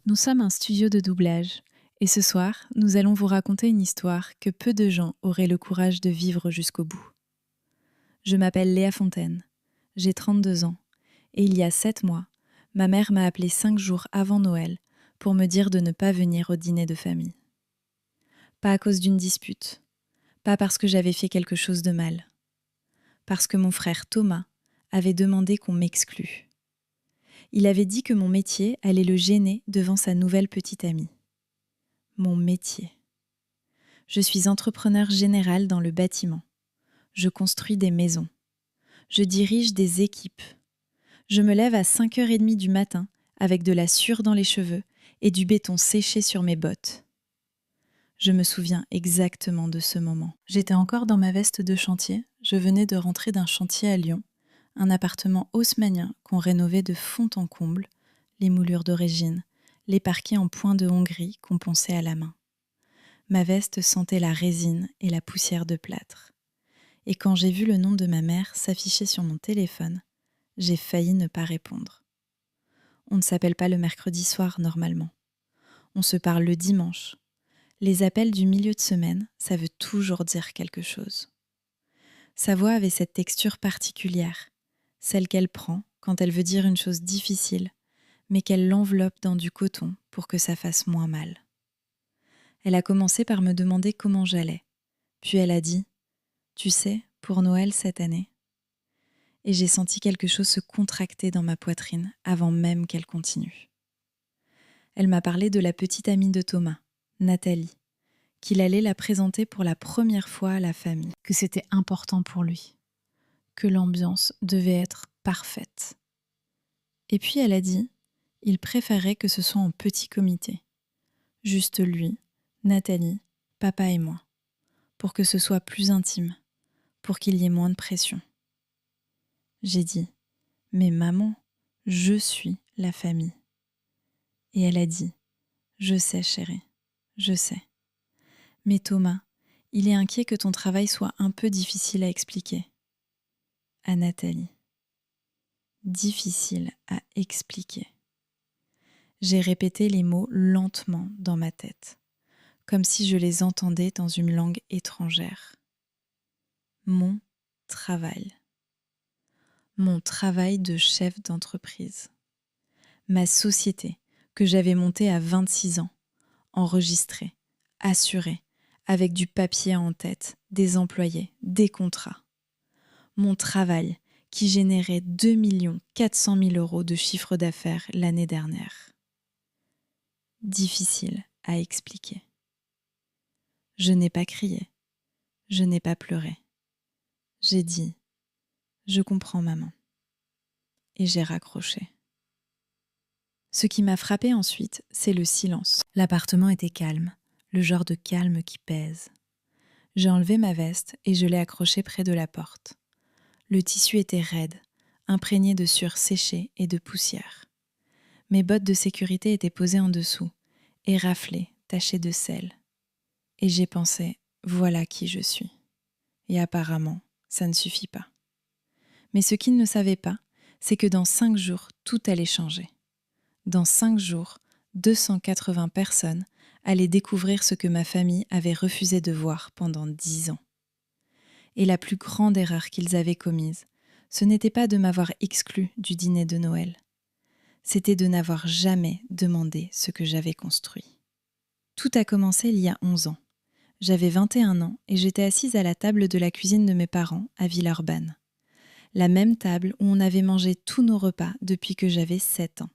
Nous sommes un studio de doublage et ce soir, nous allons vous raconter une histoire que peu de gens auraient le courage de vivre jusqu'au bout. Je m'appelle Léa Fontaine, j'ai 32 ans et il y a 7 mois, ma mère m'a appelée 5 jours avant Noël pour me dire de ne pas venir au dîner de famille. Pas à cause d'une dispute, pas parce que j'avais fait quelque chose de mal, parce que mon frère Thomas avait demandé qu'on m'exclue. Il avait dit que mon métier allait le gêner devant sa nouvelle petite amie. Mon métier. Je suis entrepreneur général dans le bâtiment. Je construis des maisons. Je dirige des équipes. Je me lève à 5h30 du matin avec de la sueur dans les cheveux et du béton séché sur mes bottes. Je me souviens exactement de ce moment. J'étais encore dans ma veste de chantier. Je venais de rentrer d'un chantier à Lyon, un appartement haussmannien qu'on rénovait de fond en comble, les moulures d'origine, les parquets en point de Hongrie qu'on ponçait à la main. Ma veste sentait la résine et la poussière de plâtre. Et quand j'ai vu le nom de ma mère s'afficher sur mon téléphone, j'ai failli ne pas répondre. On ne s'appelle pas le mercredi soir normalement. On se parle le dimanche. Les appels du milieu de semaine, ça veut toujours dire quelque chose. Sa voix avait cette texture particulière, celle qu'elle prend quand elle veut dire une chose difficile, mais qu'elle l'enveloppe dans du coton pour que ça fasse moins mal. Elle a commencé par me demander comment j'allais, puis elle a dit « Tu sais, pour Noël cette année ?» Et j'ai senti quelque chose se contracter dans ma poitrine avant même qu'elle continue. Elle m'a parlé de la petite amie de Thomas, Nathalie, qu'il allait la présenter pour la première fois à la famille, que c'était important pour lui, que l'ambiance devait être parfaite. Et puis elle a dit, il préférait que ce soit en petit comité, juste lui, Nathalie, papa et moi, pour que ce soit plus intime, pour qu'il y ait moins de pression. J'ai dit, mais maman, je suis la famille. Et elle a dit, je sais chérie, je sais. Mais Thomas, il est inquiet que ton travail soit un peu difficile à expliquer. À Nathalie. Difficile à expliquer. J'ai répété les mots lentement dans ma tête, comme si je les entendais dans une langue étrangère. Mon travail. Mon travail de chef d'entreprise. Ma société que j'avais montée à 26 ans, enregistrée, assurée, avec du papier en tête, des employés, des contrats. Mon travail qui générait 2 400 000 € de chiffre d'affaires l'année dernière. Difficile à expliquer. Je n'ai pas crié, je n'ai pas pleuré. J'ai dit « Je comprends maman » et j'ai raccroché. Ce qui m'a frappé ensuite, c'est le silence. L'appartement était calme, le genre de calme qui pèse. J'ai enlevé ma veste et je l'ai accrochée près de la porte. Le tissu était raide, imprégné de sueur séchée et de poussière. Mes bottes de sécurité étaient posées en dessous, éraflées, tachées de sel. Et j'ai pensé, voilà qui je suis. Et apparemment, ça ne suffit pas. Mais ce qu'ils ne savaient pas, c'est que dans 5 jours, tout allait changer. Dans 5 jours, 280 personnes allaient découvrir ce que ma famille avait refusé de voir pendant 10 ans. Et la plus grande erreur qu'ils avaient commise, ce n'était pas de m'avoir exclue du dîner de Noël. C'était de n'avoir jamais demandé ce que j'avais construit. Tout a commencé il y a 11 ans. J'avais 21 ans et j'étais assise à la table de la cuisine de mes parents à Villeurbanne. La même table où on avait mangé tous nos repas depuis que j'avais 7 ans.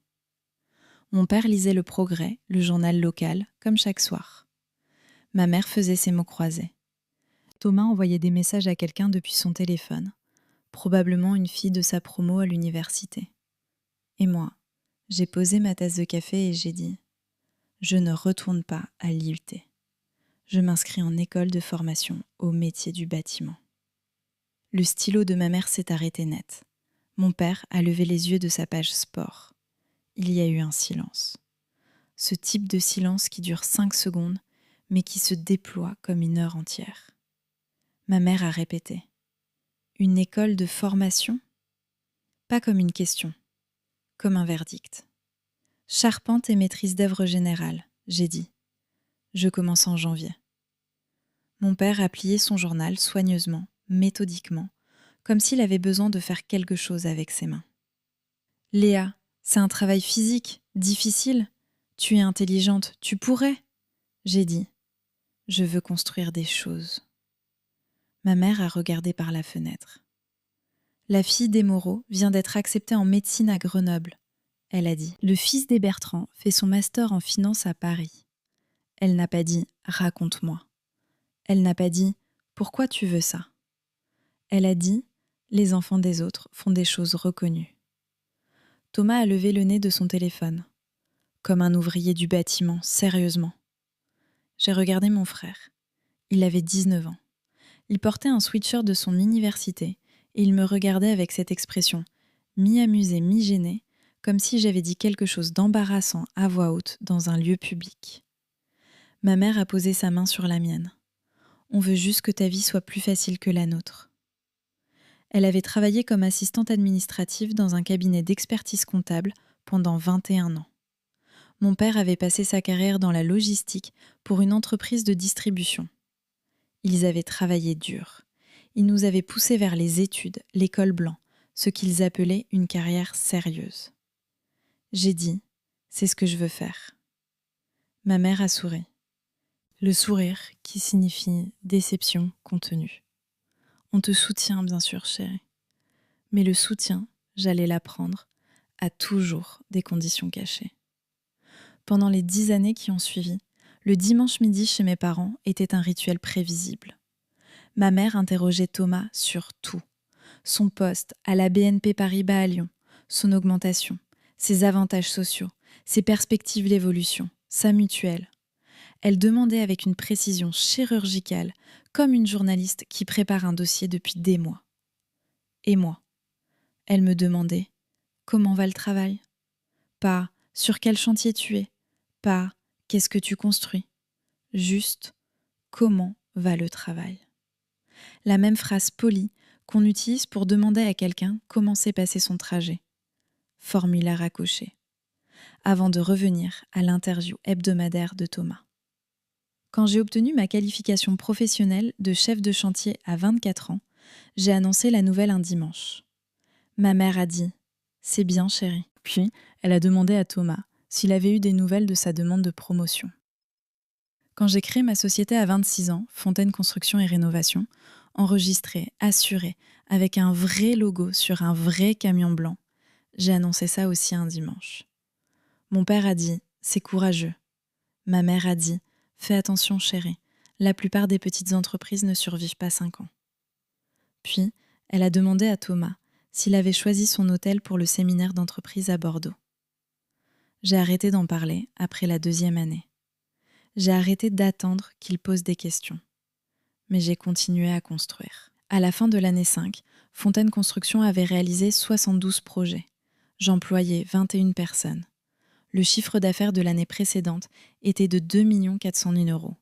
Mon père lisait Le Progrès, le journal local, comme chaque soir. Ma mère faisait ses mots croisés. Thomas envoyait des messages à quelqu'un depuis son téléphone, probablement une fille de sa promo à l'université. Et moi, j'ai posé ma tasse de café et j'ai dit « Je ne retourne pas à l'IUT. Je m'inscris en école de formation au métier du bâtiment. » Le stylo de ma mère s'est arrêté net. Mon père a levé les yeux de sa page sport. Il y a eu un silence. Ce type de silence qui dure 5 secondes, mais qui se déploie comme une heure entière. Ma mère a répété « Une école de formation ?» Pas comme une question, comme un verdict. Charpente et maîtrise d'œuvre générale, j'ai dit. Je commence en janvier. Mon père a plié son journal soigneusement, méthodiquement, comme s'il avait besoin de faire quelque chose avec ses mains. Léa, c'est un travail physique, difficile. Tu es intelligente, tu pourrais. J'ai dit. Je veux construire des choses. Ma mère a regardé par la fenêtre. La fille des Moreau vient d'être acceptée en médecine à Grenoble. Elle a dit. Le fils des Bertrand fait son master en finance à Paris. Elle n'a pas dit « raconte-moi ». Elle n'a pas dit « pourquoi tu veux ça ». Elle a dit « les enfants des autres font des choses reconnues ». Thomas a levé le nez de son téléphone, comme un ouvrier du bâtiment, sérieusement. J'ai regardé mon frère. Il avait 19 ans. Il portait un sweatshirt de son université et il me regardait avec cette expression, mi-amusée, mi-gênée, comme si j'avais dit quelque chose d'embarrassant à voix haute dans un lieu public. Ma mère a posé sa main sur la mienne. On veut juste que ta vie soit plus facile que la nôtre. Elle avait travaillé comme assistante administrative dans un cabinet d'expertise comptable pendant 21 ans. Mon père avait passé sa carrière dans la logistique pour une entreprise de distribution. Ils avaient travaillé dur. Ils nous avaient poussés vers les études, l'école blanc, ce qu'ils appelaient une carrière sérieuse. J'ai dit, c'est ce que je veux faire. Ma mère a souri. Le sourire qui signifie déception contenue. On te soutient, bien sûr, chérie. Mais le soutien, j'allais l'apprendre, a toujours des conditions cachées. Pendant les 10 années qui ont suivi, le dimanche midi chez mes parents était un rituel prévisible. Ma mère interrogeait Thomas sur tout. Son poste à la BNP Paribas à Lyon, son augmentation, ses avantages sociaux, ses perspectives d'évolution, sa mutuelle. Elle demandait avec une précision chirurgicale, comme une journaliste qui prépare un dossier depuis des mois. Et moi, elle me demandait « Comment va le travail ?» Pas « Sur quel chantier tu es ?» Pas « Qu'est-ce que tu construis ?» Juste « Comment va le travail ?» La même phrase polie qu'on utilise pour demander à quelqu'un comment s'est passé son trajet. Formulaire à cocher. Avant de revenir à l'interview hebdomadaire de Thomas. Quand j'ai obtenu ma qualification professionnelle de chef de chantier à 24 ans, j'ai annoncé la nouvelle un dimanche. Ma mère a dit « C'est bien, chérie ». Puis, elle a demandé à Thomas s'il avait eu des nouvelles de sa demande de promotion. Quand j'ai créé ma société à 26 ans, Fontaine Construction et Rénovation, enregistrée, assurée, avec un vrai logo sur un vrai camion blanc, j'ai annoncé ça aussi un dimanche. Mon père a dit « C'est courageux ». Ma mère a dit « Fais attention, chérie, la plupart des petites entreprises ne survivent pas 5 ans ». Puis, elle a demandé à Thomas s'il avait choisi son hôtel pour le séminaire d'entreprise à Bordeaux. J'ai arrêté d'en parler après la 2e année. J'ai arrêté d'attendre qu'il pose des questions. Mais j'ai continué à construire. À la fin de l'année 5, Fontaine Construction avait réalisé 72 projets. J'employais 21 personnes. Le chiffre d'affaires de l'année précédente était de 2 400 000 €.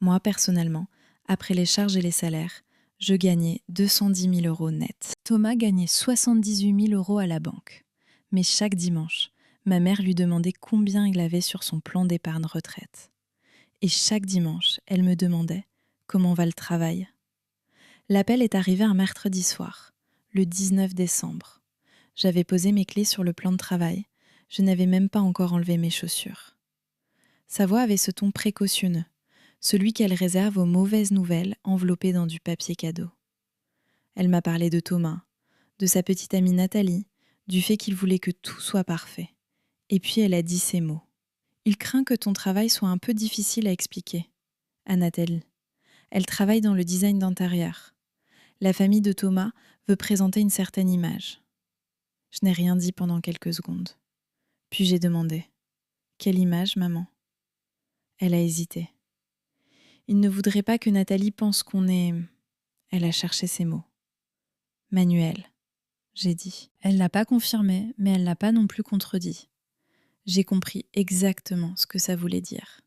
Moi, personnellement, après les charges et les salaires, je gagnais 210 000 € net. Thomas gagnait 78 000 € à la banque. Mais chaque dimanche, ma mère lui demandait combien il avait sur son plan d'épargne retraite. Et chaque dimanche, elle me demandait « Comment va le travail ?» L'appel est arrivé un mercredi soir, le 19 décembre. J'avais posé mes clés sur le plan de travail. Je n'avais même pas encore enlevé mes chaussures. Sa voix avait ce ton précautionneux, celui qu'elle réserve aux mauvaises nouvelles enveloppées dans du papier cadeau. Elle m'a parlé de Thomas, de sa petite amie Nathalie, du fait qu'il voulait que tout soit parfait. Et puis elle a dit ces mots. « Il craint que ton travail soit un peu difficile à expliquer. » À Nathalie. Elle travaille dans le design d'intérieur. La famille de Thomas veut présenter une certaine image. Je n'ai rien dit pendant quelques secondes. Puis j'ai demandé « Quelle image, maman ?» Elle a hésité. Il ne voudrait pas que Nathalie pense qu'on est... Elle a cherché ses mots. « Manuel », j'ai dit. Elle n'a pas confirmé, mais elle n'a pas non plus contredit. J'ai compris exactement ce que ça voulait dire.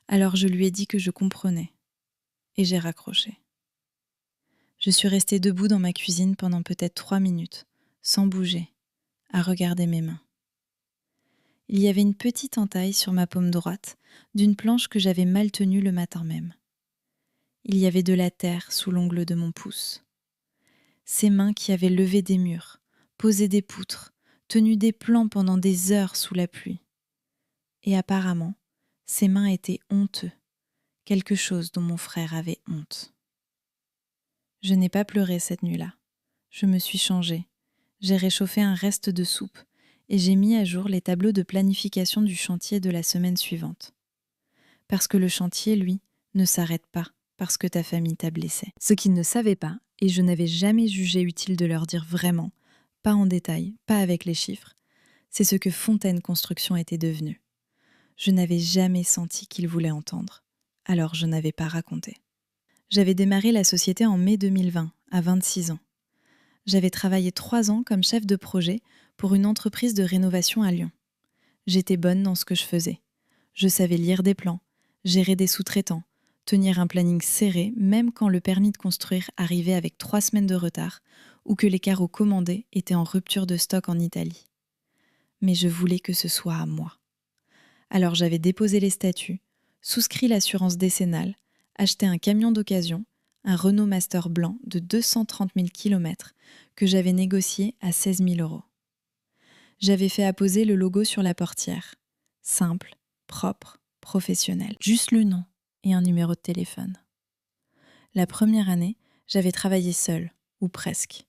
Alors je lui ai dit que je comprenais. Et j'ai raccroché. Je suis restée debout dans ma cuisine pendant peut-être 3 minutes, sans bouger, à regarder mes mains. Il y avait une petite entaille sur ma paume droite d'une planche que j'avais mal tenue le matin même. Il y avait de la terre sous l'ongle de mon pouce. Ces mains qui avaient levé des murs, posé des poutres, tenu des plans pendant des heures sous la pluie. Et apparemment, ces mains étaient honteux, quelque chose dont mon frère avait honte. Je n'ai pas pleuré cette nuit-là. Je me suis changée. J'ai réchauffé un reste de soupe et j'ai mis à jour les tableaux de planification du chantier de la semaine suivante. Parce que le chantier, lui, ne s'arrête pas parce que ta famille t'a blessé. Ce qu'ils ne savaient pas, et je n'avais jamais jugé utile de leur dire vraiment, pas en détail, pas avec les chiffres, c'est ce que Fontaine Construction était devenue. Je n'avais jamais senti qu'ils voulaient entendre, alors je n'avais pas raconté. J'avais démarré la société en mai 2020, à 26 ans. J'avais travaillé 3 ans comme chef de projet pour une entreprise de rénovation à Lyon. J'étais bonne dans ce que je faisais. Je savais lire des plans, gérer des sous-traitants, tenir un planning serré même quand le permis de construire arrivait avec 3 semaines de retard ou que les carreaux commandés étaient en rupture de stock en Italie. Mais je voulais que ce soit à moi. Alors j'avais déposé les statuts, souscrit l'assurance décennale, acheté un camion d'occasion, un Renault Master blanc de 230 000 km que j'avais négocié à 16 000 €. J'avais fait apposer le logo sur la portière. Simple, propre, professionnel. Juste le nom et un numéro de téléphone. La première année, j'avais travaillé seule, ou presque.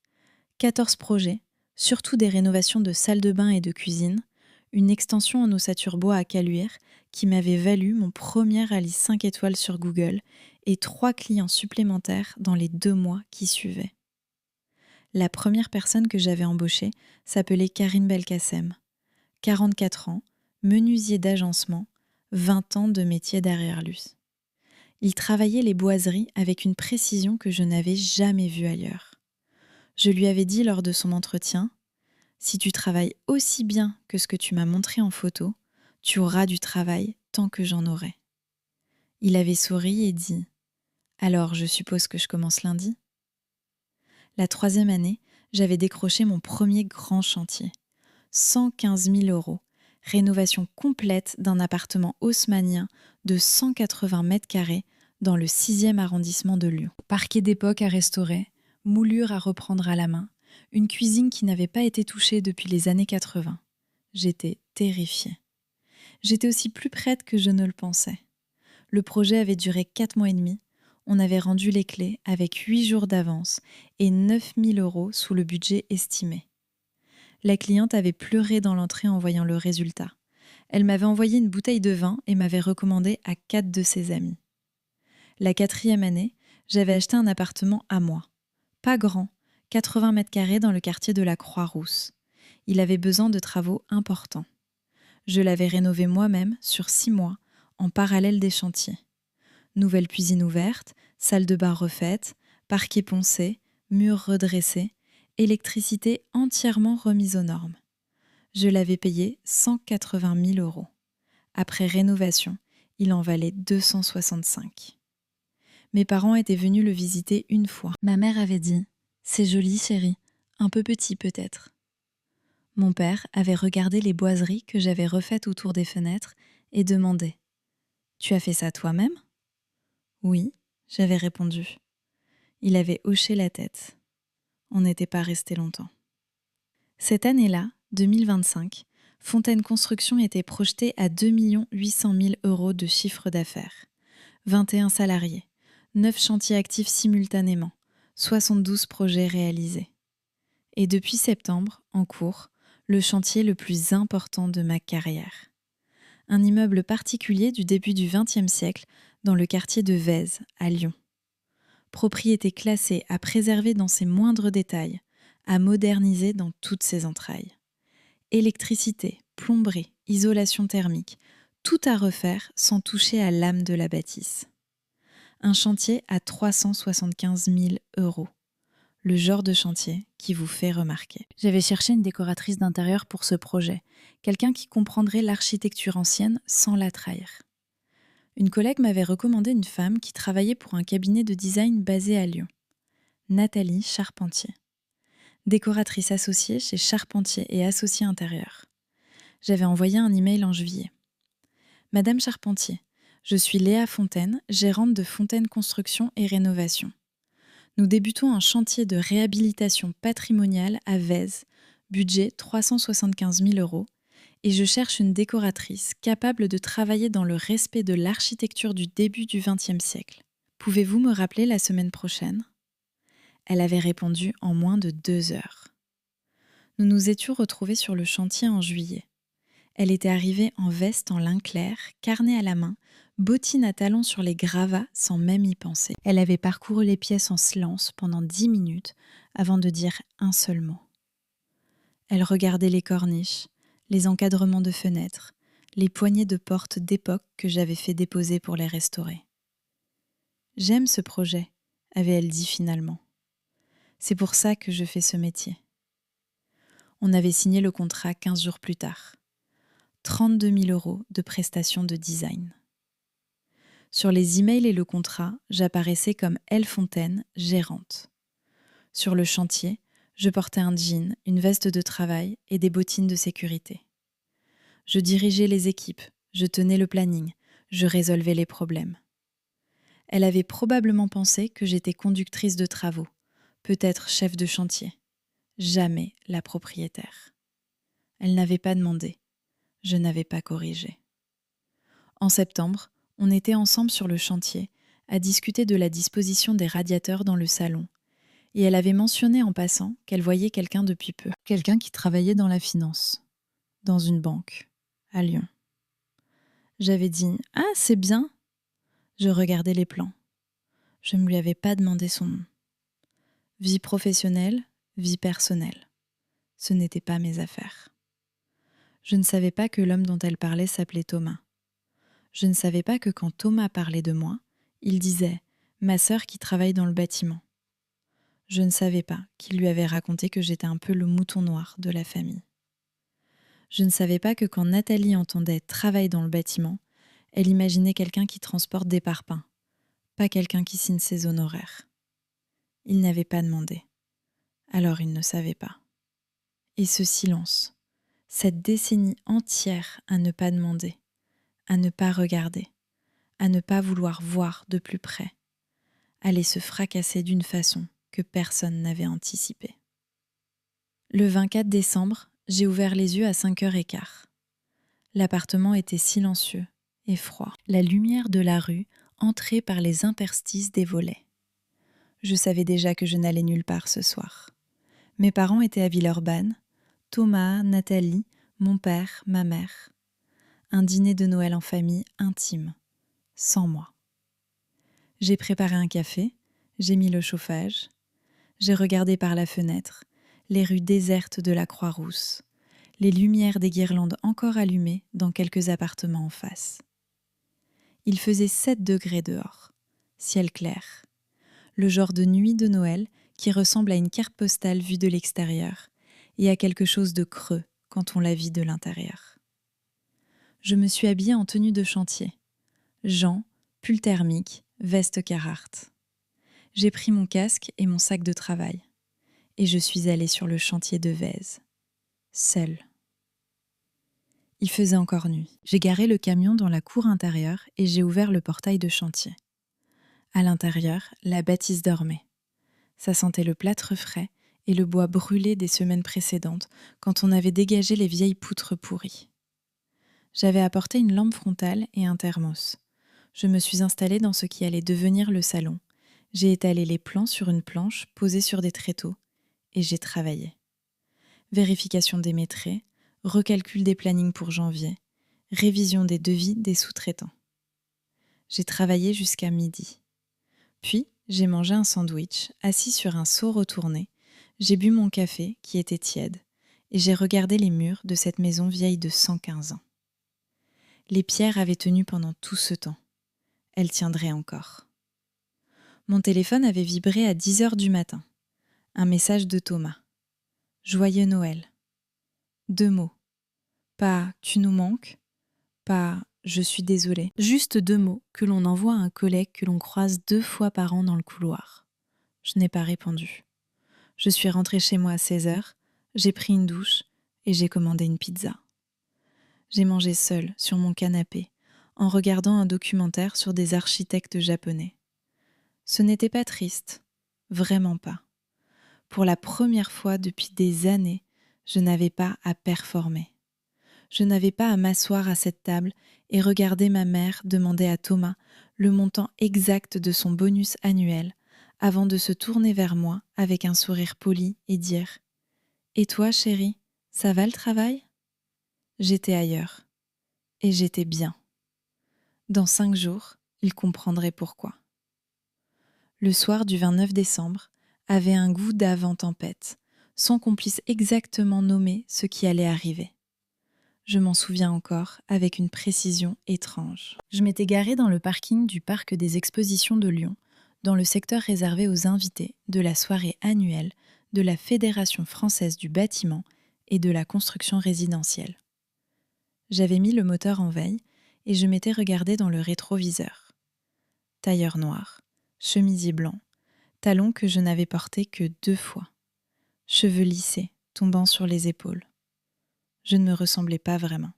14 projets, surtout des rénovations de salles de bain et de cuisine, une extension en ossature bois à Caluire qui m'avait valu mon premier rallye 5 étoiles sur Google et 3 clients supplémentaires dans les 2 mois qui suivaient. La première personne que j'avais embauchée s'appelait Karine Belkacem. 44 ans, menuisier d'agencement, 20 ans de métier derrière lui. Il travaillait les boiseries avec une précision que je n'avais jamais vue ailleurs. Je lui avais dit lors de son entretien « Si tu travailles aussi bien que ce que tu m'as montré en photo, tu auras du travail tant que j'en aurai. » Il avait souri et dit « Alors, je suppose que je commence lundi ?» La 3e année, j'avais décroché mon premier grand chantier. 115 000 €, rénovation complète d'un appartement haussmannien de 180 mètres carrés dans le 6e arrondissement de Lyon. Parquet d'époque à restaurer, moulure à reprendre à la main, une cuisine qui n'avait pas été touchée depuis les années 80. J'étais terrifiée. J'étais aussi plus prête que je ne le pensais. Le projet avait duré 4 mois et demi. On avait rendu les clés avec 8 jours d'avance et 9 000 € sous le budget estimé. La cliente avait pleuré dans l'entrée en voyant le résultat. Elle m'avait envoyé une bouteille de vin et m'avait recommandé à 4 de ses amis. La 4e année, j'avais acheté un appartement à moi. Pas grand, 80 mètres carrés dans le quartier de la Croix-Rousse. Il avait besoin de travaux importants. Je l'avais rénové moi-même sur 6 mois, en parallèle des chantiers. Nouvelle cuisine ouverte, salle de bain refaite, parquet poncé, murs redressés, électricité entièrement remise aux normes. Je l'avais payé 180 000 €. Après rénovation, il en valait 265. Mes parents étaient venus le visiter une fois. Ma mère avait dit « C'est joli, chérie, un peu petit peut-être ». Mon père avait regardé les boiseries que j'avais refaites autour des fenêtres et demandé « Tu as fait ça toi-même ?» « Oui », j'avais répondu. Il avait hoché la tête. On n'était pas resté longtemps. Cette année-là, 2025, Fontaine Construction était projetée à 2 800 000 € de chiffre d'affaires. 21 salariés, 9 chantiers actifs simultanément, 72 projets réalisés. Et depuis septembre, en cours, le chantier le plus important de ma carrière. Un immeuble particulier du début du XXe siècle dans le quartier de Vèze, à Lyon. Propriété classée à préserver dans ses moindres détails, à moderniser dans toutes ses entrailles. Électricité, plomberie, isolation thermique, tout à refaire sans toucher à l'âme de la bâtisse. Un chantier à 375 000 €. Le genre de chantier qui vous fait remarquer. J'avais cherché une décoratrice d'intérieur pour ce projet, quelqu'un qui comprendrait l'architecture ancienne sans la trahir. Une collègue m'avait recommandé une femme qui travaillait pour un cabinet de design basé à Lyon, Nathalie Charpentier. Décoratrice associée chez Charpentier et Associés Intérieurs. J'avais envoyé un email en juillet. Madame Charpentier, je suis Léa Fontaine, gérante de Fontaine Construction et Rénovation. Nous débutons un chantier de réhabilitation patrimoniale à Vèze, budget 375 000 €, et je cherche une décoratrice capable de travailler dans le respect de l'architecture du début du XXe siècle. Pouvez-vous me rappeler la semaine prochaine ? Elle avait répondu en moins de 2 heures. Nous nous étions retrouvés sur le chantier en juillet. Elle était arrivée en veste en lin clair, carnet à la main, bottines à talons sur les gravats sans même y penser. Elle avait parcouru les pièces en silence pendant 10 minutes avant de dire un seul mot. Elle regardait les corniches, les encadrements de fenêtres, les poignées de porte d'époque que j'avais fait déposer pour les restaurer. « J'aime ce projet », avait-elle dit finalement. « C'est pour ça que je fais ce métier. » On avait signé le contrat 15 jours plus tard. 32 000 € de prestations de design. Sur les emails et le contrat, j'apparaissais comme L. Fontaine, gérante. Sur le chantier, je portais un jean, une veste de travail et des bottines de sécurité. Je dirigeais les équipes, je tenais le planning, je résolvais les problèmes. Elle avait probablement pensé que j'étais conductrice de travaux, peut-être chef de chantier. Jamais la propriétaire. Elle n'avait pas demandé. Je n'avais pas corrigé. En septembre, on était ensemble sur le chantier, à discuter de la disposition des radiateurs dans le salon, et elle avait mentionné en passant qu'elle voyait quelqu'un depuis peu, quelqu'un qui travaillait dans la finance, dans une banque, à Lyon. J'avais dit « Ah, c'est bien !» Je regardais les plans. Je ne lui avais pas demandé son nom. Vie professionnelle, vie personnelle. Ce n'était pas mes affaires. Je ne savais pas que l'homme dont elle parlait s'appelait Thomas. Je ne savais pas que quand Thomas parlait de moi, il disait « ma sœur qui travaille dans le bâtiment ». Je ne savais pas qu'il lui avait raconté que j'étais un peu le mouton noir de la famille. Je ne savais pas que quand Nathalie entendait « travail dans le bâtiment », elle imaginait quelqu'un qui transporte des parpaings, pas quelqu'un qui signe ses honoraires. Il n'avait pas demandé. Alors il ne savait pas. Et ce silence, cette décennie entière à ne pas demander, à ne pas regarder, à ne pas vouloir voir de plus près, allait se fracasser d'une façon que personne n'avait anticipée. Le 24 décembre, j'ai ouvert les yeux à 5h15. L'appartement était silencieux et froid. La lumière de la rue entrait par les interstices des volets. Je savais déjà que je n'allais nulle part ce soir. Mes parents étaient à Villeurbanne, Thomas, Nathalie, mon père, ma mère. Un dîner de Noël en famille intime, sans moi. J'ai préparé un café, j'ai mis le chauffage, j'ai regardé par la fenêtre les rues désertes de la Croix-Rousse, les lumières des guirlandes encore allumées dans quelques appartements en face. Il faisait 7 degrés dehors, ciel clair, le genre de nuit de Noël qui ressemble à une carte postale vue de l'extérieur et à quelque chose de creux quand on la vit de l'intérieur. Je me suis habillée en tenue de chantier, gants, pull thermique, veste Carhartt. J'ai pris mon casque et mon sac de travail et je suis allée sur le chantier de Vèze, seule. Il faisait encore nuit. J'ai garé le camion dans la cour intérieure et j'ai ouvert le portail de chantier. À l'intérieur, la bâtisse dormait. Ça sentait le plâtre frais et le bois brûlé des semaines précédentes quand on avait dégagé les vieilles poutres pourries. J'avais apporté une lampe frontale et un thermos. Je me suis installée dans ce qui allait devenir le salon. J'ai étalé les plans sur une planche posée sur des tréteaux et j'ai travaillé. Vérification des métrés, recalcul des plannings pour janvier, révision des devis des sous-traitants. J'ai travaillé jusqu'à midi. Puis, j'ai mangé un sandwich, assis sur un seau retourné, j'ai bu mon café, qui était tiède, et j'ai regardé les murs de cette maison vieille de 115 ans. Les pierres avaient tenu pendant tout ce temps. Elles tiendraient encore. Mon téléphone avait vibré à 10h du matin. Un message de Thomas. Joyeux Noël. 2 mots. Pas « tu nous manques », pas « je suis désolée », juste 2 mots que l'on envoie à un collègue que l'on croise 2 fois par an dans le couloir. Je n'ai pas répondu. Je suis rentrée chez moi à 16h, j'ai pris une douche et j'ai commandé une pizza. J'ai mangé seule sur mon canapé, en regardant un documentaire sur des architectes japonais. Ce n'était pas triste, vraiment pas. Pour la première fois depuis des années, je n'avais pas à performer. Je n'avais pas à m'asseoir à cette table et regarder ma mère demander à Thomas le montant exact de son bonus annuel avant de se tourner vers moi avec un sourire poli et dire « Et toi, chérie, ça va le travail ?» J'étais ailleurs. Et j'étais bien. Dans 5 jours, il comprendrait pourquoi. Le soir du 29 décembre avait un goût d'avant-tempête, sans qu'on puisse exactement nommer ce qui allait arriver. Je m'en souviens encore avec une précision étrange. Je m'étais garée dans le parking du Parc des Expositions de Lyon, dans le secteur réservé aux invités de la soirée annuelle de la Fédération française du bâtiment et de la construction résidentielle. J'avais mis le moteur en veille et je m'étais regardée dans le rétroviseur. Tailleur noir, chemisier blanc, talons que je n'avais portés que 2 fois, cheveux lissés tombant sur les épaules. Je ne me ressemblais pas vraiment.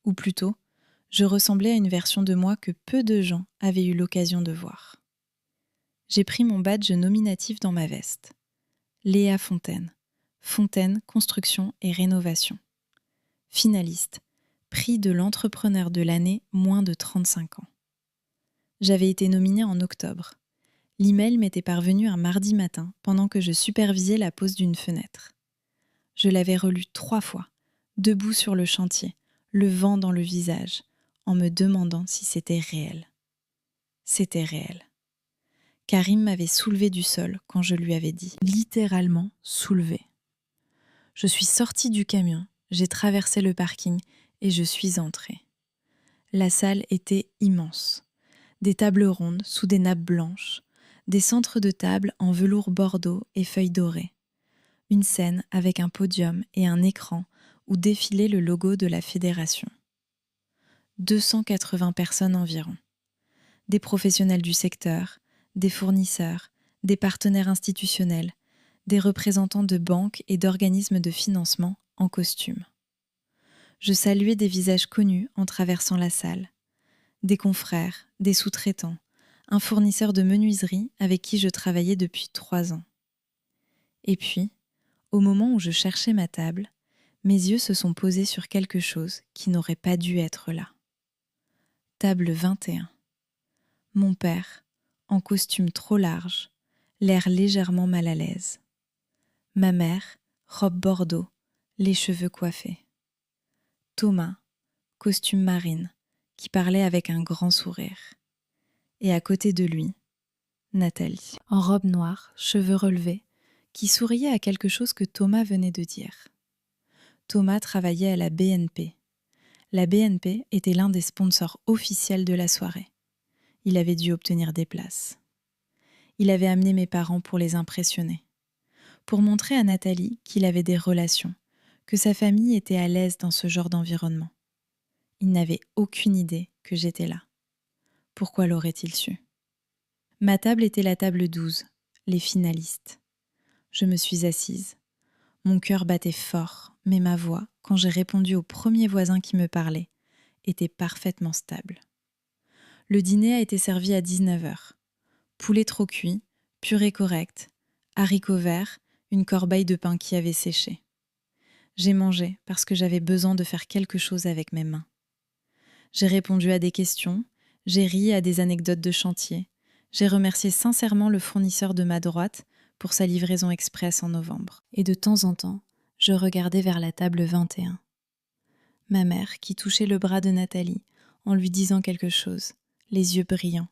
Ou plutôt, je ressemblais à une version de moi que peu de gens avaient eu l'occasion de voir. J'ai pris mon badge nominatif dans ma veste. Léa Fontaine. Fontaine, construction et rénovation. Finaliste. Prix de l'entrepreneur de l'année moins de 35 ans. J'avais été nominée en octobre. L'email m'était parvenu un mardi matin pendant que je supervisais la pose d'une fenêtre. Je l'avais relu 3 fois, debout sur le chantier, le vent dans le visage, en me demandant si c'était réel. C'était réel. Karim m'avait soulevé du sol quand je lui avais dit, littéralement soulevé. Je suis sortie du camion, j'ai traversé le parking et je suis entrée. La salle était immense. Des tables rondes sous des nappes blanches, des centres de table en velours bordeaux et feuilles dorées. Une scène avec un podium et un écran où défilait le logo de la fédération. 280 personnes environ. Des professionnels du secteur, des fournisseurs, des partenaires institutionnels, des représentants de banques et d'organismes de financement en costume. Je saluais des visages connus en traversant la salle. Des confrères, des sous-traitants, un fournisseur de menuiserie avec qui je travaillais depuis 3 ans. Et puis, au moment où je cherchais ma table, mes yeux se sont posés sur quelque chose qui n'aurait pas dû être là. Table 21. Mon père, en costume trop large, l'air légèrement mal à l'aise. Ma mère, robe bordeaux, les cheveux coiffés. Thomas, costume marine, qui parlait avec un grand sourire. Et à côté de lui, Nathalie, en robe noire, cheveux relevés, qui souriait à quelque chose que Thomas venait de dire. Thomas travaillait à la BNP. La BNP était l'un des sponsors officiels de la soirée. Il avait dû obtenir des places. Il avait amené mes parents pour les impressionner, pour montrer à Nathalie qu'il avait des relations, que sa famille était à l'aise dans ce genre d'environnement. Il n'avait aucune idée que j'étais là. Pourquoi l'aurait-il su ? Ma table était la table 12, les finalistes. Je me suis assise. Mon cœur battait fort, mais ma voix, quand j'ai répondu au premier voisin qui me parlait, était parfaitement stable. Le dîner a été servi à 19h. Poulet trop cuit, purée correcte, haricots verts, une corbeille de pain qui avait séché. J'ai mangé parce que j'avais besoin de faire quelque chose avec mes mains. J'ai répondu à des questions, j'ai ri à des anecdotes de chantier, j'ai remercié sincèrement le fournisseur de ma droite pour sa livraison express en novembre. Et de temps en temps, je regardais vers la table 21. Ma mère qui touchait le bras de Nathalie en lui disant quelque chose, les yeux brillants.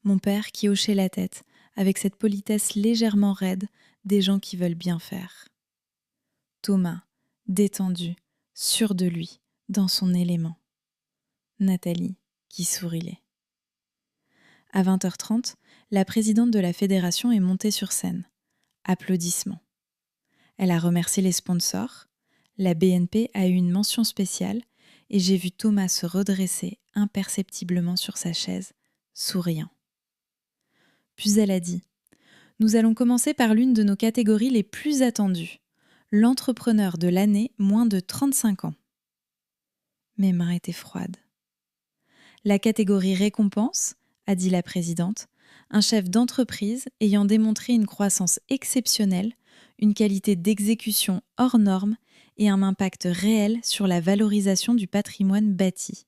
Mon père qui hochait la tête avec cette politesse légèrement raide des gens qui veulent bien faire. Thomas, détendu, sûr de lui, dans son élément. Nathalie qui souriait. À 20h30, la présidente de la fédération est montée sur scène. Applaudissements. Elle a remercié les sponsors, la BNP a eu une mention spéciale et j'ai vu Thomas se redresser imperceptiblement sur sa chaise, souriant. Puis elle a dit « Nous allons commencer par l'une de nos catégories les plus attendues, l'entrepreneur de l'année moins de 35 ans. » Mes mains étaient froides. La catégorie récompense, a dit la présidente, un chef d'entreprise ayant démontré une croissance exceptionnelle, une qualité d'exécution hors norme et un impact réel sur la valorisation du patrimoine bâti.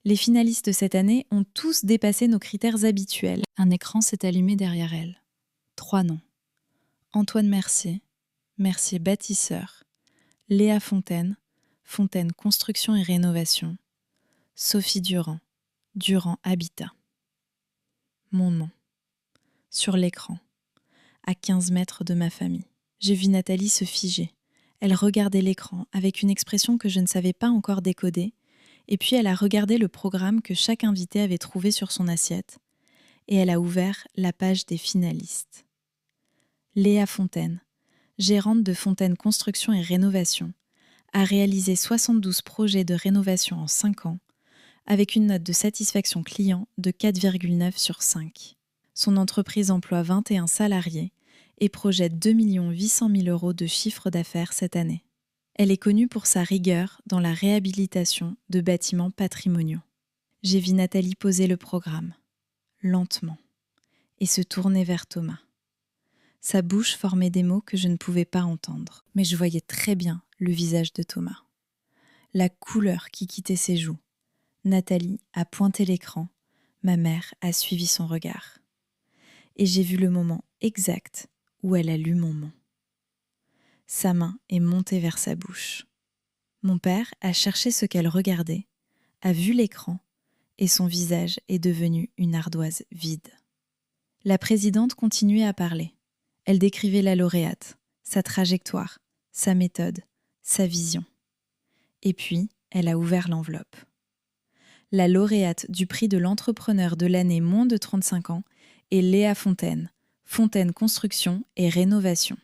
Les finalistes de cette année ont tous dépassé nos critères habituels. Un écran s'est allumé derrière elle. 3 noms. Antoine Mercier, Mercier bâtisseur, Léa Fontaine, Fontaine construction et rénovation, Sophie Durand, Durand habitat. Mon nom. Sur l'écran, à 15 mètres de ma famille. J'ai vu Nathalie se figer. Elle regardait l'écran avec une expression que je ne savais pas encore décoder, et puis elle a regardé le programme que chaque invité avait trouvé sur son assiette, et elle a ouvert la page des finalistes. Léa Fontaine, gérante de Fontaine Construction et Rénovation, a réalisé 72 projets de rénovation en 5 ans, avec une note de satisfaction client de 4,9 sur 5. Son entreprise emploie 21 salariés et projette 2 800 000 € de chiffre d'affaires cette année. Elle est connue pour sa rigueur dans la réhabilitation de bâtiments patrimoniaux. J'ai vu Nathalie poser le programme, lentement, et se tourner vers Thomas. Sa bouche formait des mots que je ne pouvais pas entendre, mais je voyais très bien le visage de Thomas. La couleur qui quittait ses joues. Nathalie a pointé l'écran, ma mère a suivi son regard. Et j'ai vu le moment exact où elle a lu mon nom. Sa main est montée vers sa bouche. Mon père a cherché ce qu'elle regardait, a vu l'écran, et son visage est devenu une ardoise vide. La présidente continuait à parler. Elle décrivait la lauréate, sa trajectoire, sa méthode, sa vision. Et puis, elle a ouvert l'enveloppe. La lauréate du prix de l'entrepreneur de l'année moins de 35 ans est Léa Fontaine, Fontaine Construction et Rénovation.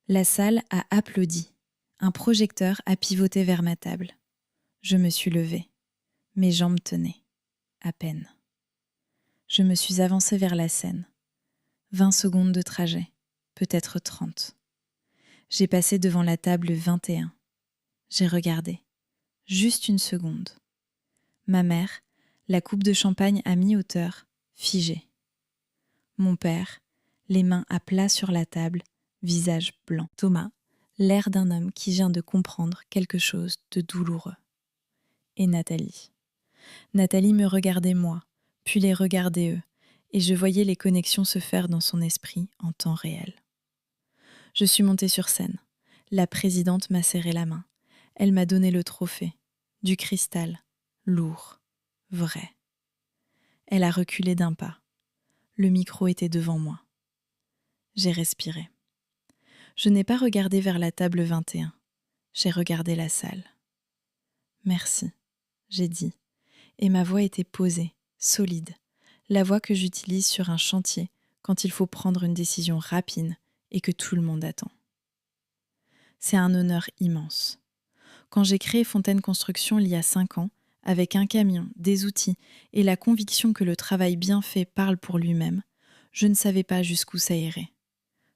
La salle a applaudi. Un projecteur a pivoté vers ma table. Je me suis levée. Mes jambes tenaient. À peine. Je me suis avancée vers la scène. 20 secondes de trajet, peut-être 30. J'ai passé devant la table 21. J'ai regardé. Juste une seconde. Ma mère, la coupe de champagne à mi-hauteur, figée. Mon père, les mains à plat sur la table, visage blanc. Thomas, l'air d'un homme qui vient de comprendre quelque chose de douloureux. Et Nathalie. Nathalie me regardait moi, puis les regardait eux, et je voyais les connexions se faire dans son esprit en temps réel. Je suis montée sur scène. La présidente m'a serré la main. Elle m'a donné le trophée. Du cristal. Lourd. Vrai. Elle a reculé d'un pas. Le micro était devant moi. J'ai respiré. Je n'ai pas regardé vers la table 21. J'ai regardé la salle. Merci, j'ai dit, et ma voix était posée, solide, la voix que j'utilise sur un chantier quand il faut prendre une décision rapide et que tout le monde attend. C'est un honneur immense. Quand j'ai créé Fontaine Construction il y a 5 ans, avec un camion, des outils et la conviction que le travail bien fait parle pour lui-même, je ne savais pas jusqu'où ça irait.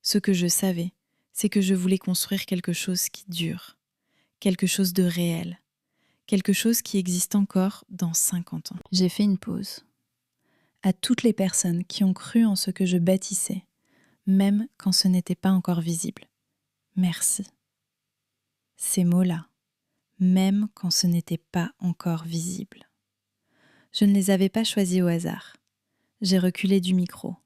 Ce que je savais, c'est que je voulais construire quelque chose qui dure, quelque chose de réel, quelque chose qui existe encore dans 50 ans. J'ai fait une pause. À toutes les personnes qui ont cru en ce que je bâtissais, même quand ce n'était pas encore visible. Merci. Ces mots-là, même quand ce n'était pas encore visible. Je ne les avais pas choisis au hasard. J'ai reculé du micro.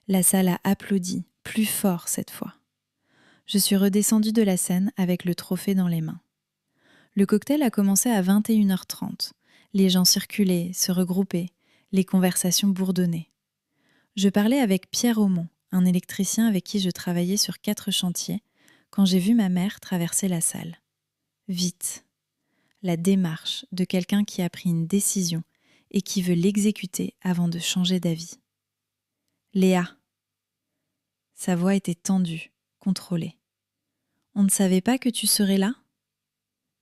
La salle a applaudi, plus fort cette fois. Je suis redescendue de la scène avec le trophée dans les mains. Le cocktail a commencé à 21h30. Les gens circulaient, se regroupaient, les conversations bourdonnaient. Je parlais avec Pierre Aumont, un électricien avec qui je travaillais sur 4 chantiers, quand j'ai vu ma mère traverser la salle. Vite. La démarche de quelqu'un qui a pris une décision et qui veut l'exécuter avant de changer d'avis. Léa. Sa voix était tendue, contrôlée. On ne savait pas que tu serais là ?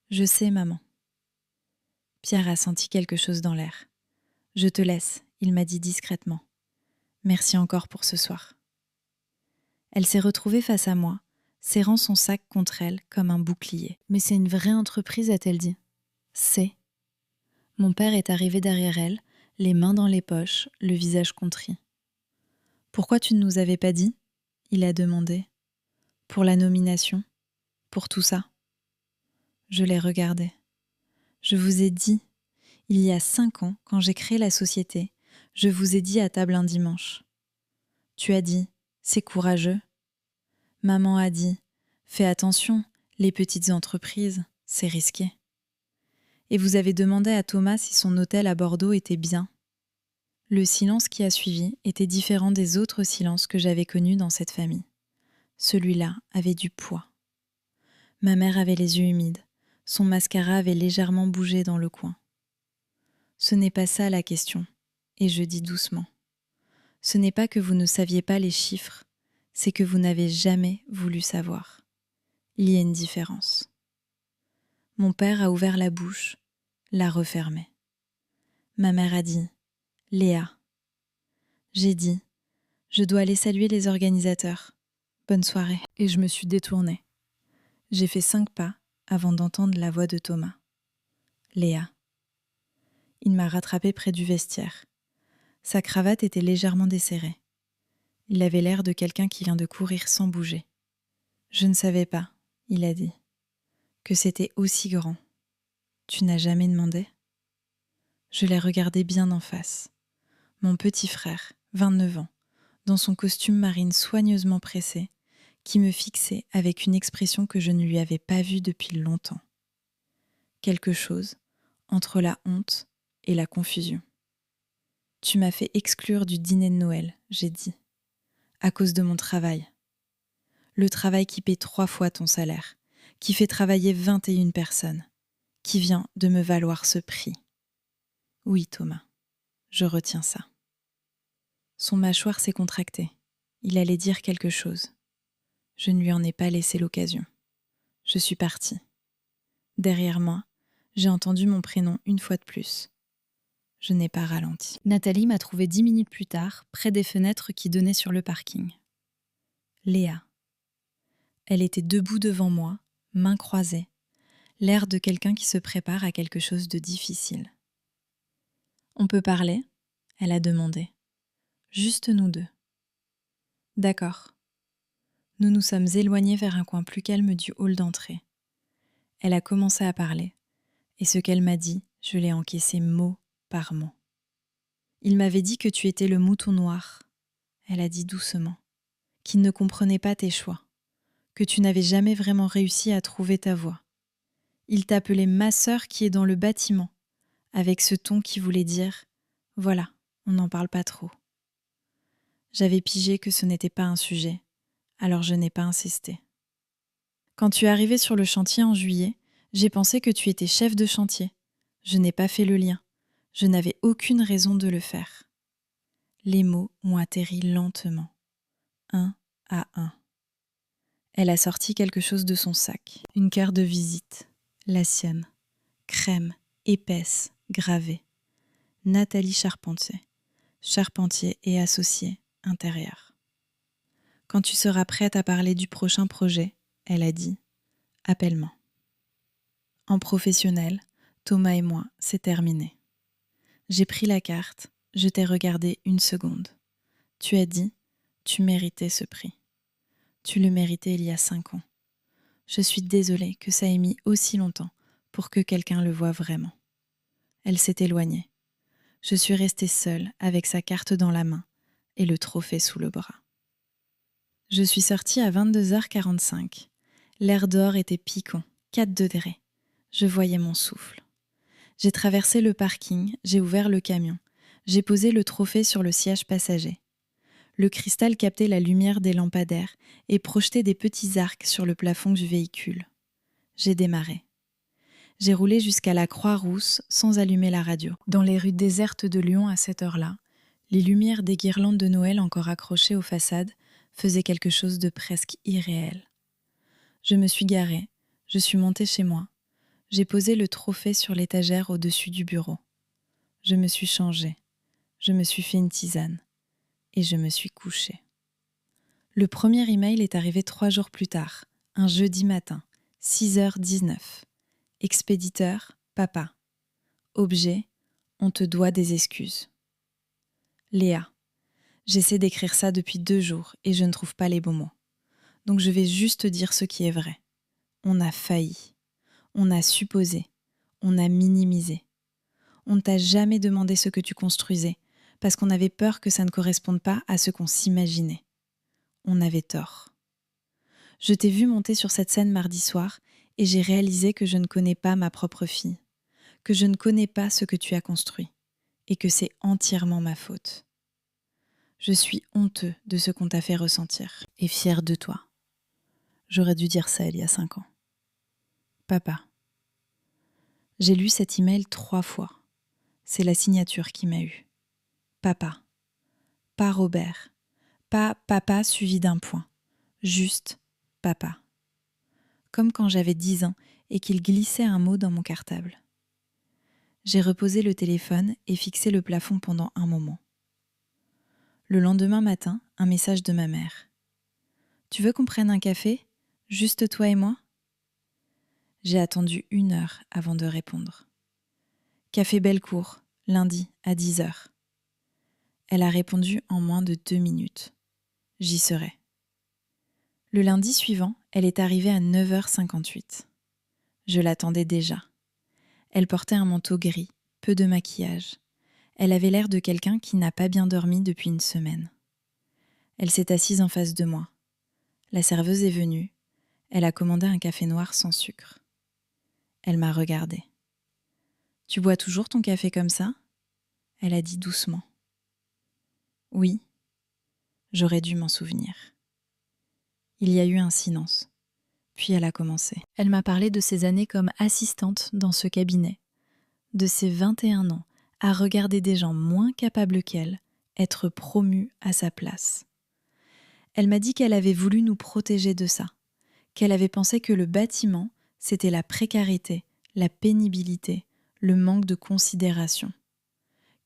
Je sais, maman. Pierre a senti quelque chose dans l'air. Je te laisse, il m'a dit discrètement. Merci encore pour ce soir. Elle s'est retrouvée face à moi, serrant son sac contre elle comme un bouclier. Mais c'est une vraie entreprise, a-t-elle dit. C'est. Mon père est arrivé derrière elle, les mains dans les poches, le visage contrit. Pourquoi tu ne nous avais pas dit ? Il a demandé. Pour la nomination ? Pour tout ça ? Je l'ai regardé. Je vous ai dit, il y a 5 ans, quand j'ai créé la société, je vous ai dit à table un dimanche. Tu as dit, c'est courageux. Maman a dit, fais attention, les petites entreprises, c'est risqué. Et vous avez demandé à Thomas si son hôtel à Bordeaux était bien. Le silence qui a suivi était différent des autres silences que j'avais connus dans cette famille. Celui-là avait du poids. Ma mère avait les yeux humides, son mascara avait légèrement bougé dans le coin. Ce n'est pas ça la question, et je dis doucement. Ce n'est pas que vous ne saviez pas les chiffres, c'est que vous n'avez jamais voulu savoir. Il y a une différence. Mon père a ouvert la bouche, l'a refermée. Ma mère a dit « Léa ». J'ai dit « Je dois aller saluer les organisateurs. Bonne soirée ». Et je me suis détournée. J'ai fait 5 pas avant d'entendre la voix de Thomas. « Léa ». Il m'a rattrapée près du vestiaire. Sa cravate était légèrement desserrée. Il avait l'air de quelqu'un qui vient de courir sans bouger. « Je ne savais pas », il a dit, « que c'était aussi grand. Tu n'as jamais demandé ?» Je l'ai regardé bien en face. Mon petit frère, 29 ans, dans son costume marine soigneusement pressé, qui me fixait avec une expression que je ne lui avais pas vue depuis longtemps. Quelque chose entre la honte et la confusion. « Tu m'as fait exclure du dîner de Noël », j'ai dit, à cause de mon travail. Le travail qui paie 3 fois ton salaire, qui fait travailler 21 personnes, qui vient de me valoir ce prix. Oui, Thomas, je retiens ça. Son mâchoire s'est contractée. Il allait dire quelque chose. Je ne lui en ai pas laissé l'occasion. Je suis partie. Derrière moi, j'ai entendu mon prénom une fois de plus. Je n'ai pas ralenti. Nathalie m'a trouvée 10 minutes plus tard, près des fenêtres qui donnaient sur le parking. Léa. Elle était debout devant moi, mains croisées, l'air de quelqu'un qui se prépare à quelque chose de difficile. « On peut parler ?» elle a demandé. « Juste nous deux. » « D'accord. » Nous nous sommes éloignés vers un coin plus calme du hall d'entrée. Elle a commencé à parler, et ce qu'elle m'a dit, je l'ai encaissé mot par mot. « Il m'avait dit que tu étais le mouton noir, » elle a dit doucement, « qu'il ne comprenait pas tes choix, que tu n'avais jamais vraiment réussi à trouver ta voie. Il t'appelait ma sœur qui est dans le bâtiment, avec ce ton qui voulait dire « Voilà, on n'en parle pas trop. » J'avais pigé que ce n'était pas un sujet, alors je n'ai pas insisté. Quand tu es arrivé sur le chantier en juillet, j'ai pensé que tu étais chef de chantier. Je n'ai pas fait le lien. Je n'avais aucune raison de le faire. Les mots ont atterri lentement, un à un. Elle a sorti quelque chose de son sac, une carte de visite, la sienne, crème, épaisse, gravée. Nathalie Charpentier, charpentier et associé, intérieur. Quand tu seras prête à parler du prochain projet, elle a dit, appelle-moi. En professionnel, Thomas et moi, c'est terminé. J'ai pris la carte, je t'ai regardé 1 seconde. Tu as dit, tu méritais ce prix. Tu le méritais il y a 5 ans. Je suis désolée que ça ait mis aussi longtemps pour que quelqu'un le voie vraiment. Elle s'est éloignée. Je suis restée seule avec sa carte dans la main et le trophée sous le bras. Je suis sortie à 22h45. L'air dehors était piquant, 4 degrés. Je voyais mon souffle. J'ai traversé le parking, j'ai ouvert le camion. J'ai posé le trophée sur le siège passager. Le cristal captait la lumière des lampadaires et projetait des petits arcs sur le plafond du véhicule. J'ai démarré. J'ai roulé jusqu'à la Croix-Rousse sans allumer la radio. Dans les rues désertes de Lyon à cette heure-là, les lumières des guirlandes de Noël encore accrochées aux façades faisaient quelque chose de presque irréel. Je me suis garée, je suis montée chez moi. J'ai posé le trophée sur l'étagère au-dessus du bureau. Je me suis changée, je me suis fait une tisane et je me suis couchée. Le premier email est arrivé 3 jours plus tard, un jeudi matin, 6h19. Expéditeur, Papa. Objet, on te doit des excuses. Léa. J'essaie d'écrire ça depuis 2 jours et je ne trouve pas les bons mots. Donc je vais juste dire ce qui est vrai. On a failli. On a supposé. On a minimisé. On ne t'a jamais demandé ce que tu construisais parce qu'on avait peur que ça ne corresponde pas à ce qu'on s'imaginait. On avait tort. Je t'ai vu monter sur cette scène mardi soir et j'ai réalisé que je ne connais pas ma propre fille, que je ne connais pas ce que tu as construit et que c'est entièrement ma faute. Je suis honteux de ce qu'on t'a fait ressentir et fier de toi. J'aurais dû dire ça il y a 5 ans. Papa. J'ai lu cet email 3 fois. C'est la signature qui m'a eue. Papa. Pas Robert. Pas papa suivi d'un point. Juste papa. Comme quand j'avais 10 ans et qu'il glissait un mot dans mon cartable. J'ai reposé le téléphone et fixé le plafond pendant un moment. Le lendemain matin, un message de ma mère. Tu veux qu'on prenne un café, juste toi et moi ? J'ai attendu 1 heure avant de répondre. Café Bellecour, lundi à 10h. Elle a répondu en moins de 2 minutes. J'y serai. Le lundi suivant, elle est arrivée à 9h58. Je l'attendais déjà. Elle portait un manteau gris, peu de maquillage. Elle avait l'air de quelqu'un qui n'a pas bien dormi depuis 1 semaine. Elle s'est assise en face de moi. La serveuse est venue. Elle a commandé un café noir sans sucre. Elle m'a regardée. « Tu bois toujours ton café comme ça ?» Elle a dit doucement. « Oui. » J'aurais dû m'en souvenir. Il y a eu un silence. Puis elle a commencé. Elle m'a parlé de ses années comme assistante dans ce cabinet, de ses 21 ans à regarder des gens moins capables qu'elle être promus à sa place. Elle m'a dit qu'elle avait voulu nous protéger de ça, qu'elle avait pensé que le bâtiment, c'était la précarité, la pénibilité, le manque de considération,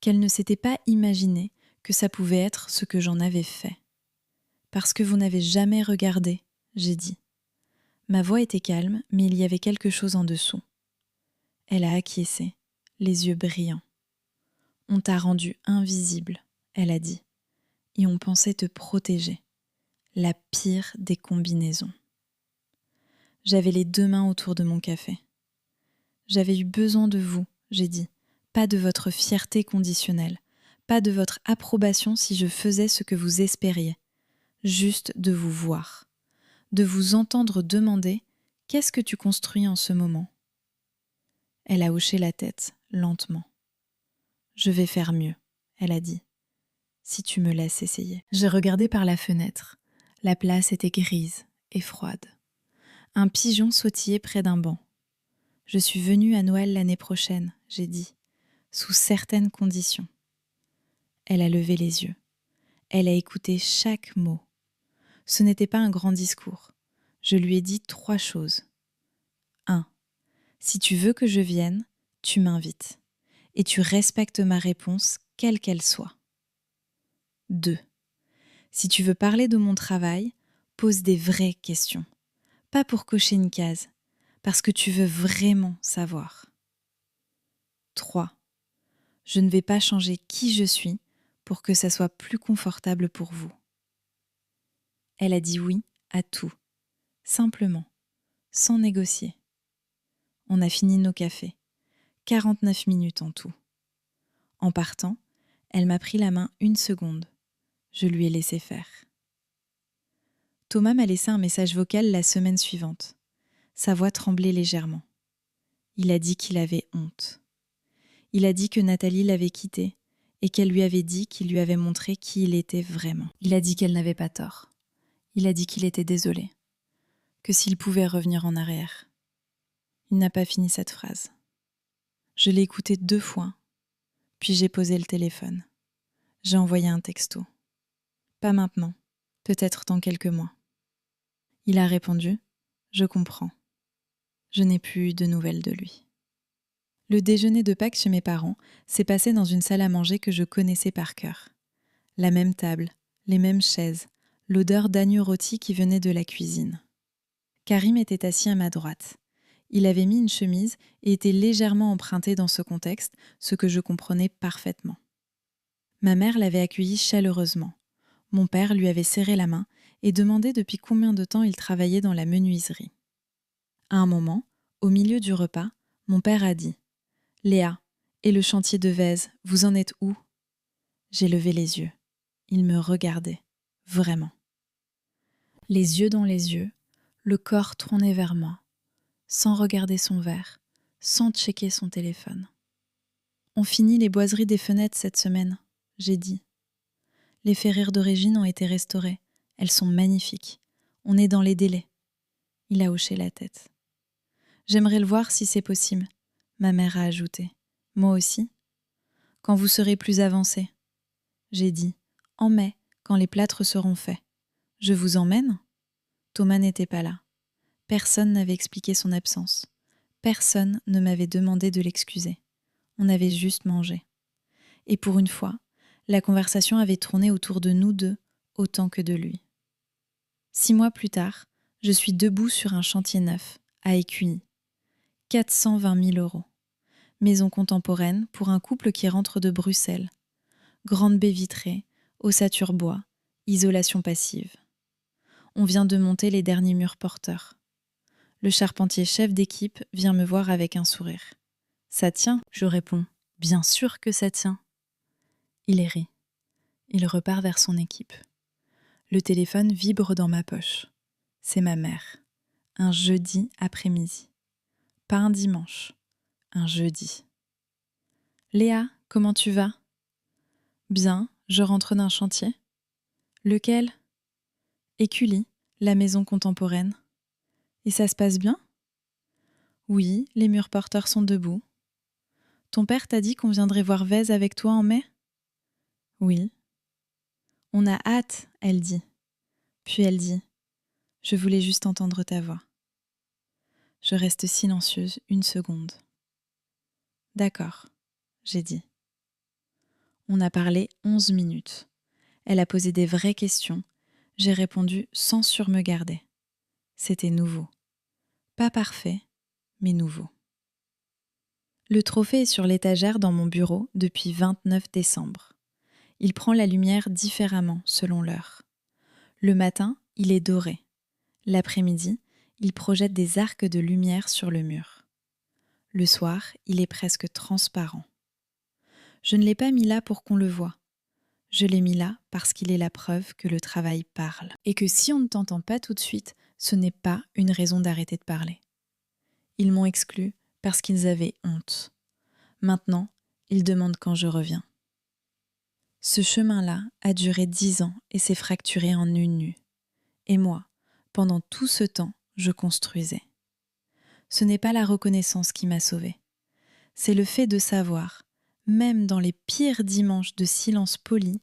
qu'elle ne s'était pas imaginé que ça pouvait être ce que j'en avais fait. Parce que vous n'avez jamais regardé, j'ai dit. Ma voix était calme, mais il y avait quelque chose en dessous. Elle a acquiescé, les yeux brillants. On t'a rendu invisible, elle a dit, et on pensait te protéger. La pire des combinaisons. J'avais les 2 mains autour de mon café. J'avais eu besoin de vous, j'ai dit, pas de votre fierté conditionnelle, pas de votre approbation si je faisais ce que vous espériez, juste de vous voir, de vous entendre demander « Qu'est-ce que tu construis en ce moment ?» Elle a hoché la tête, lentement. « Je vais faire mieux, » elle a dit, « si tu me laisses essayer. » J'ai regardé par la fenêtre. La place était grise et froide. Un pigeon sautillait près d'un banc. « Je suis venue à Noël l'année prochaine, » j'ai dit, sous certaines conditions. Elle a levé les yeux. Elle a écouté chaque mot. Ce n'était pas un grand discours. Je lui ai dit 3 choses. 1. Si tu veux que je vienne, tu m'invites. Et tu respectes ma réponse, quelle qu'elle soit. 2. Si tu veux parler de mon travail, pose des vraies questions. Pas pour cocher une case, parce que tu veux vraiment savoir. 3. Je ne vais pas changer qui je suis pour que ça soit plus confortable pour vous. Elle a dit oui à tout, simplement, sans négocier. On a fini nos cafés, 49 minutes en tout. En partant, elle m'a pris la main 1 seconde. Je lui ai laissé faire. Thomas m'a laissé un message vocal la semaine suivante. Sa voix tremblait légèrement. Il a dit qu'il avait honte. Il a dit que Nathalie l'avait quitté et qu'elle lui avait dit qu'il lui avait montré qui il était vraiment. Il a dit qu'elle n'avait pas tort. Il a dit qu'il était désolé, que s'il pouvait revenir en arrière. Il n'a pas fini cette phrase. Je l'ai écouté 2 fois, puis j'ai posé le téléphone. J'ai envoyé un texto. Pas maintenant, peut-être dans quelques mois. Il a répondu, je comprends. Je n'ai plus eu de nouvelles de lui. Le déjeuner de Pâques chez mes parents s'est passé dans une salle à manger que je connaissais par cœur. La même table, les mêmes chaises, l'odeur d'agneau rôti qui venait de la cuisine. Karim était assis à ma droite. Il avait mis une chemise et était légèrement emprunté dans ce contexte, ce que je comprenais parfaitement. Ma mère l'avait accueilli chaleureusement. Mon père lui avait serré la main et demandé depuis combien de temps il travaillait dans la menuiserie. À un moment, au milieu du repas, mon père a dit « Léa, et le chantier de Vèze, vous en êtes où ?» J'ai levé les yeux. Il me regardait, vraiment. Les yeux dans les yeux, le corps tourné vers moi, sans regarder son verre, sans checker son téléphone. « On finit les boiseries des fenêtres cette semaine », j'ai dit. Les ferrures d'origine ont été restaurées. Elles sont magnifiques. On est dans les délais. Il a hoché la tête. J'aimerais le voir si c'est possible, ma mère a ajouté. Moi aussi. Quand vous serez plus avancé. J'ai dit, en mai, quand les plâtres seront faits. Je vous emmène ? Thomas n'était pas là. Personne n'avait expliqué son absence. Personne ne m'avait demandé de l'excuser. On avait juste mangé. Et pour une fois, la conversation avait tourné autour de nous deux autant que de lui. 6 mois plus tard, je suis debout sur un chantier neuf, à Écuny. 420 000 €. Maison contemporaine pour un couple qui rentre de Bruxelles. Grande baie vitrée, ossature bois, isolation passive. On vient de monter les derniers murs porteurs. Le charpentier chef d'équipe vient me voir avec un sourire. « Ça tient ?» je réponds. « Bien sûr que ça tient. » Il rit. Il repart vers son équipe. Le téléphone vibre dans ma poche. C'est ma mère. Un jeudi après-midi. Pas un dimanche. Un jeudi. « Léa, comment tu vas ? » ?»« Bien, je rentre d'un chantier. »« Lequel ? » ?»« Écully, la maison contemporaine. »« Et ça se passe bien ? » ?»« Oui, les murs porteurs sont debout. »« Ton père t'a dit qu'on viendrait voir Vèze avec toi en mai ? » ?»« Oui. »« On a hâte, elle dit. » Puis elle dit « Je voulais juste entendre ta voix. » Je reste silencieuse 1 seconde. « D'accord, » j'ai dit. On a parlé 11 minutes. Elle a posé des vraies questions. J'ai répondu sans surme-garder. C'était nouveau. Pas parfait, mais nouveau. Le trophée est sur l'étagère dans mon bureau depuis 29 décembre. Il prend la lumière différemment selon l'heure. Le matin, il est doré. L'après-midi, il projette des arcs de lumière sur le mur. Le soir, il est presque transparent. Je ne l'ai pas mis là pour qu'on le voie. Je l'ai mis là parce qu'il est la preuve que le travail parle. Et que si on ne t'entend pas tout de suite, ce n'est pas une raison d'arrêter de parler. Ils m'ont exclu parce qu'ils avaient honte. Maintenant, ils demandent quand je reviens. Ce chemin-là a duré 10 ans et s'est fracturé en une nuit. Et moi, pendant tout ce temps, je construisais. Ce n'est pas la reconnaissance qui m'a sauvée. C'est le fait de savoir, même dans les pires dimanches de silence poli,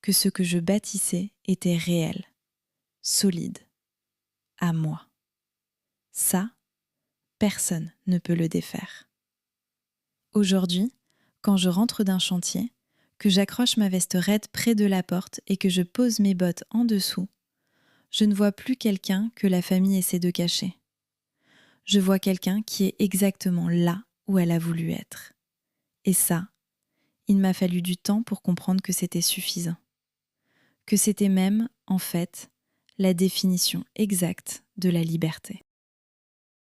que ce que je bâtissais était réel, solide, à moi. Ça, personne ne peut le défaire. Aujourd'hui, quand je rentre d'un chantier, que j'accroche ma veste raide près de la porte et que je pose mes bottes en dessous, je ne vois plus quelqu'un que la famille essaie de cacher. Je vois quelqu'un qui est exactement là où elle a voulu être. Et ça, il m'a fallu du temps pour comprendre que c'était suffisant. Que c'était même, en fait, la définition exacte de la liberté.